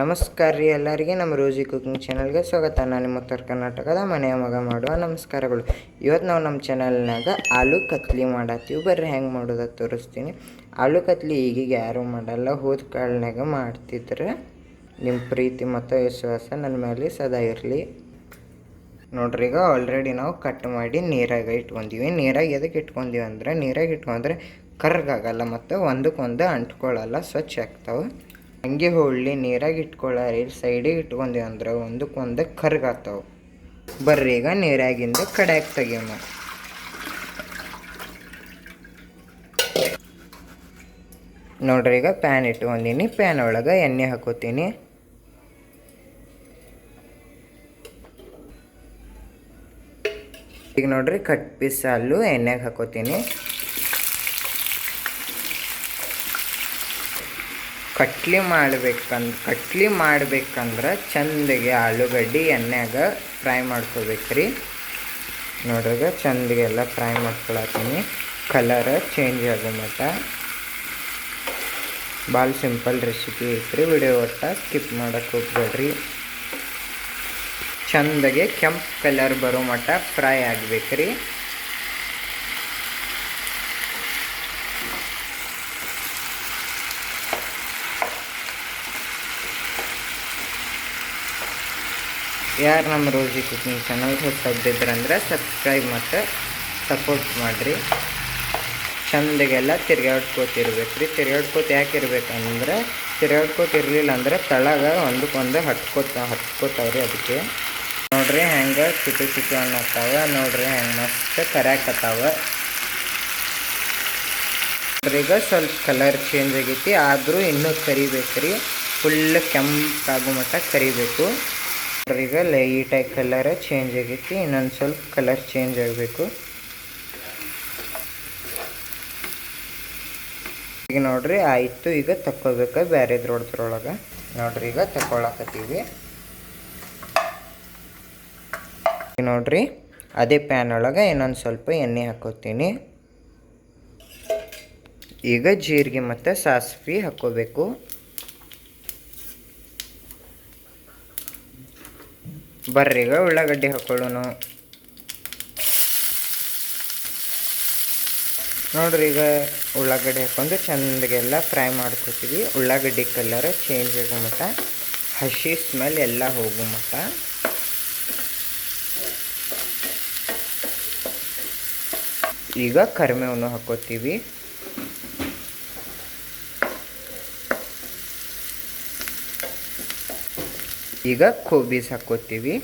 ನಮಸ್ಕಾರ ರೀ ಎಲ್ಲರಿಗೆ ನಮ್ಮ ರೋಜಿ ಕುಕಿಂಗ್ ಚಾನಲ್ಗೆ ಸ್ವಾಗತ. ನಾನು ನಿಮ್ಮ ಉತ್ತರ ಕರ್ನಾಟಕದ ಮನೆಯ ಮಗ ಮಾಡುವ ನಮಸ್ಕಾರಗಳು. ಇವತ್ತು ನಾವು ನಮ್ಮ ಚಾನಲ್ನಾಗ ಆಲೂ ಕತ್ಲಿ ಮಾಡತ್ತೀವಿ. ಬರ್ರಿ ಹೆಂಗೆ ಮಾಡೋದು ತೋರಿಸ್ತೀನಿ. ಆಲೂ ಕತ್ಲಿ ಈಗೀಗ ಯಾರೂ ಮಾಡಲ್ಲ, ಹೋದ ಕಾಲನಾಗ ಮಾಡ್ತಿದ್ರೆ. ನಿಮ್ಮ ಪ್ರೀತಿ ಮತ್ತು ವಿಶ್ವಾಸ ನನ್ನ ಮೇಲೆ ಸದಾ ಇರಲಿ. ನೋಡ್ರಿ, ಈಗ ಆಲ್ರೆಡಿ ನಾವು ಕಟ್ ಮಾಡಿ ನೀರಾಗ ಇಟ್ಕೊಂತೀವಿ. ನೀರಾಗ ಎದಕ್ಕೆ ಇಟ್ಕೊಂತೀವಿ ಅಂದರೆ, ನೀರಾಗ ಇಟ್ಕೊಂಡ್ರೆ ಕರ್ಗಾಗಲ್ಲ ಮತ್ತು ಒಂದಕ್ಕೊಂದು ಅಂಟ್ಕೊಳ್ಳಲ್ಲ, ಸ್ವಚ್ಛ ಆಗ್ತಾವೆ. ಹಂಗೆ ಹೊಳ್ಳಿ ನೀರಾಗ ಇಟ್ಕೊಳ್ಳಾರಿ ಸೈಡಿಗೆ ಇಟ್ಕೊಂಡಿ ಅಂದ್ರೆ ಒಂದಕ್ಕೊಂದು ಕರ್ಗಾಗ್ತಾವೆ. ಬರ್ರಿ ಈಗ ನೀರಾಗಿಂದ ಕಡ್ಯಾಕ್ ತೆಗಿಯೋಣ. ನೋಡ್ರಿ, ಈಗ ಪ್ಯಾನ್ ಇಟ್ಕೊಂಡೀನಿ. ಪ್ಯಾನ್ ಒಳಗೆ ಎಣ್ಣೆ ಹಾಕೋತೀನಿ. ಈಗ ನೋಡ್ರಿ, ಕಟ್ ಪೀಸ್ ಆಲೂ ಎಣ್ಣೆಗೆ ಹಾಕೋತೀನಿ. ಕಟ್ಲಿ ಮಾಡ್ಬೇಕಂದ್ರೆ ಚಂದಗೆ ಆಲೂಗಡ್ಡೆ ಎಣ್ಣೆಗೆ ಫ್ರೈ ಮಾಡ್ಕೋಬೇಕ್ರಿ. ನೋಡ್ರಿ, ಚಂದಗೆಲ್ಲ ಫ್ರೈ ಮಾಡ್ಕೊಳತ್ತೀನಿ. ಕಲರ್ ಚೇಂಜ್ ಆಗೋ ಮಟ್ಟ. ಭಾಳ ಸಿಂಪಲ್ ರೆಸಿಪಿ ಐತ್ರಿ. ವಿಡಿಯೋ ಒಟ್ಟ ಸ್ಕಿಪ್ ಮಾಡೋಕ್ಕೆ ಹೋಗ್ಬೇಡ್ರಿ. ಚಂದಗೆ ಕೆಂಪು ಕಲರ್ ಬರೋ ಮಟ್ಟ ಫ್ರೈ ಆಗಬೇಕ್ರಿ. ಯಾರು ನಮ್ಮ ರೋಜಿ ಕುಕಿಂಗ್ ಚಾನಲ್ಗೆ ಹೊಸಬ್ದಿದ್ರಂದ್ರೆ ಸಬ್ಸ್ಕ್ರೈಬ್ ಮತ್ತು ಸಪೋರ್ಟ್ ಮಾಡಿರಿ. ಚಂದಗೆಲ್ಲ ತಿರ್ಗಾಡ್ಕೋತಿರ್ಬೇಕು ರೀ. ಯಾಕೆ ಇರ್ಬೇಕಂದ್ರೆ, ತಿರ್ಗಾಡ್ಕೋತಿರ್ಲಿಲ್ಲ ಅಂದ್ರೆ ತಳಗ ಒಂದಕ್ಕೊಂದು ಹತ್ಕೋತಾವ್ರಿ. ಅದಕ್ಕೆ ನೋಡ್ರಿ ಹೆಂಗೆ ಚಿಟಿ ಅನ್ನತ್ತಾವ. ನೋಡ್ರಿ ಹೆಂಗೆ ಮಸ್ತ್ ಕರ್ಯಾಕತ್ತಾವ. ಈಗ ಸ್ವಲ್ಪ ಕಲರ್ ಚೇಂಜ್ ಆಗೈತಿ, ಆದರೂ ಇನ್ನೂ ಕರಿಬೇಕ್ರಿ. ಫುಲ್ ಕೆಂಪಾಗೋ ಮಟ್ಟ ಕರಿಬೇಕು. ಈಗ ಲೈಟಾಗಿ ಕಲರ್ ಚೇಂಜ್ ಆಗೈತಿ, ಇನ್ನೊಂದು ಸ್ವಲ್ಪ ಕಲರ್ ಚೇಂಜ್ ಆಗಬೇಕು. ಈಗ ನೋಡ್ರಿ ಆಯಿತು. ಈಗ ತಕ್ಕೋಬೇಕು ಬೇರೆದ್ರೊಳಗೆ. ನೋಡ್ರಿ, ಈಗ ತಗೊಳಕತ್ತೀವಿ. ನೋಡ್ರಿ, ಅದೇ ಪ್ಯಾನ್ ಒಳಗೆ ಇನ್ನೊಂದು ಸ್ವಲ್ಪ ಎಣ್ಣೆ ಹಾಕೋತೀನಿ. ಈಗ ಜೀರಿಗೆ ಮತ್ತು ಸಾಸಿವೆ ಹಾಕೋಬೇಕು. ಬರ್ರಿ ಈಗ ಉಳ್ಳಾಗಡ್ಡಿ ಹಾಕೊಳ್ಳೋಣ. ನೋಡ್ರಿ, ಈಗ ಉಳ್ಳಾಗಡ್ಡಿ ಹಾಕೊಂಡು ಚಂದಗೆಲ್ಲ ಫ್ರೈ ಮಾಡ್ಕೊತೀವಿ. ಉಳ್ಳಾಗಡ್ಡಿ ಕಲರ್ ಚೇಂಜ್ ಆಗೋ ಮಟ್ಟ, ಹಸಿ ಸ್ಮೆಲ್ ಎಲ್ಲ ಹೋಗೋ ಮಟ್ಟ. ಈಗ ಕರಿಬೇವನ್ನು ಹಾಕೋತೀವಿ. ಈಗ ಕೋಬೀಸ್ ಹಾಕೋತೀವಿ.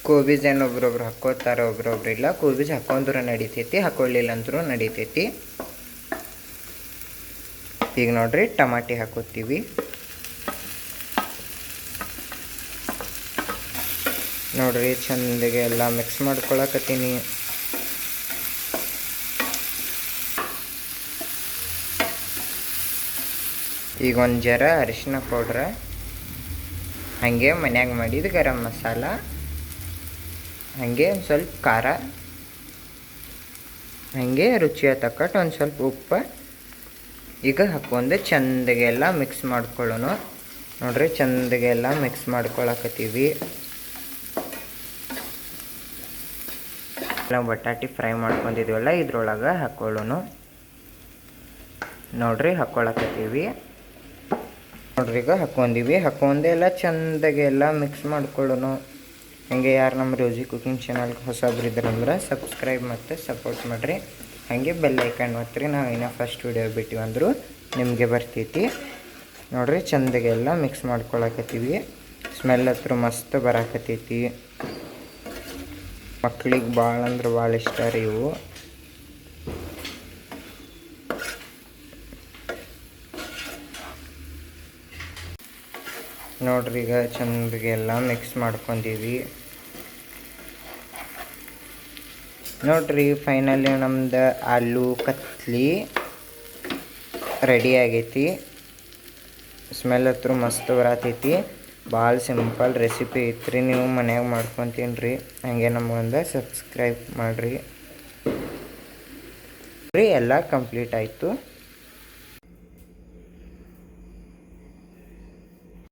ಕೋಬೀಸ್ ಏನು ಒಬ್ರೊಬ್ರು ಹಾಕೋತಾರೆ, ಒಬ್ರೊಬ್ರು ಇಲ್ಲ. ಕೋಬೀಸ್ ಹಾಕೊಂಡ್ರೂ ನಡಿತೈತಿ, ಹಾಕೊಳ್ಳಿಲ್ಲ ಅಂದ್ರೂ ನಡಿತೈತಿ. ಈಗ ನೋಡ್ರಿ, ಟಮಾಟಿ ಹಾಕೋತೀವಿ. ನೋಡ್ರಿ, ಚಂದಗೆ ಎಲ್ಲ ಮಿಕ್ಸ್ ಮಾಡ್ಕೊಳಕತ್ತೀನಿ. ಈಗ ಒಂದು ಜರ ಅರಿಶಿನ ಪೌಡ್ರ, ಹಾಗೆ ಮನ್ಯಾಗ ಮಾಡಿದ ಗರಂ ಮಸಾಲ, ಹಾಗೆ ಒಂದು ಸ್ವಲ್ಪ ಖಾರ, ಹಾಗೆ ರುಚಿಯ ತಕ್ಕಟ್ಟು ಒಂದು ಸ್ವಲ್ಪ ಉಪ್ಪು ಈಗ ಹಾಕೊಂಡು ಚಂದಗೆಲ್ಲ ಮಿಕ್ಸ್ ಮಾಡ್ಕೊಳ್ಳೋಣ. ನೋಡ್ರಿ, ಚಂದಗೆಲ್ಲ ಮಿಕ್ಸ್ ಮಾಡ್ಕೊಳಕತ್ತೀವಿ. ನಾವು ಬಟಾಟಿ ಫ್ರೈ ಮಾಡ್ಕೊಂಡಿದ್ದೀವಲ್ಲ, ಇದ್ರೊಳಗೆ ಹಾಕೊಳ್ಳೋಣ. ನೋಡ್ರಿ, ಹಾಕ್ಕೊಳಕತ್ತೀವಿ. ನೋಡ್ರಿ, ಈಗ ಹಾಕೊಂಡೆ ಎಲ್ಲ ಚಂದಗೆಲ್ಲ ಮಿಕ್ಸ್ ಮಾಡ್ಕೊಳ್ಳೋಣ. ಹಾಗೆ ಯಾರು ನಮ್ಮ ರೋಜಿ ಕುಕಿಂಗ್ ಚಾನಲ್ಗೆ ಹೊಸಬ್ರಿದ್ರಂದ್ರೆ ಸಬ್ಸ್ಕ್ರೈಬ್ ಮತ್ತು ಸಪೋರ್ಟ್ ಮಾಡಿರಿ. ಹಾಗೆ ಬೆಲ್ ಐಕಾನ್ ಒತ್ತಿರಿ. ನಾವು ಇನ್ನೂ ಫಸ್ಟ್ ವಿಡಿಯೋ ಬಿಟ್ಟಿವಂದ್ರು ನಿಮಗೆ ಬರ್ತೈತಿ. ನೋಡ್ರಿ, ಚಂದಗೆಲ್ಲ ಮಿಕ್ಸ್ ಮಾಡ್ಕೊಳಕತ್ತೀವಿ. ಸ್ಮೆಲ್ ಹತ್ರ ಮಸ್ತ್ ಬರಾಕತ್ತೈತಿ. ಮಕ್ಳಿಗೆ ಭಾಳ ಅಂದ್ರೆ ಭಾಳ ಇಷ್ಟ ರೀ ಇವು. ನೋಡ್ರಿ, ಈಗ ಚಂದಗೆಲ್ಲ ಮಿಕ್ಸ್ ಮಾಡ್ಕೊಂಡೀವಿ. ನೋಡ್ರಿ, ಫೈನಲಿ ನಮ್ದು ಆಲೂ ಕತ್ಲಿ ರೆಡಿ ಆಗೈತಿ. ಸ್ಮೆಲ್ ಹತ್ರ ಮಸ್ತ್ ಬರತೈತಿ. ಭಾಳ ಸಿಂಪಲ್ ರೆಸಿಪಿ ಐತ್ರಿ. ನೀವು ಮನ್ಯಾಗ ಮಾಡ್ಕೊತೀನಿ ರೀ. ಹಾಗೆ ನಮಗೊಂದು ಸಬ್ಸ್ಕ್ರೈಬ್ ಮಾಡಿರಿ. ಎಲ್ಲ ಕಂಪ್ಲೀಟ್ ಆಯಿತು.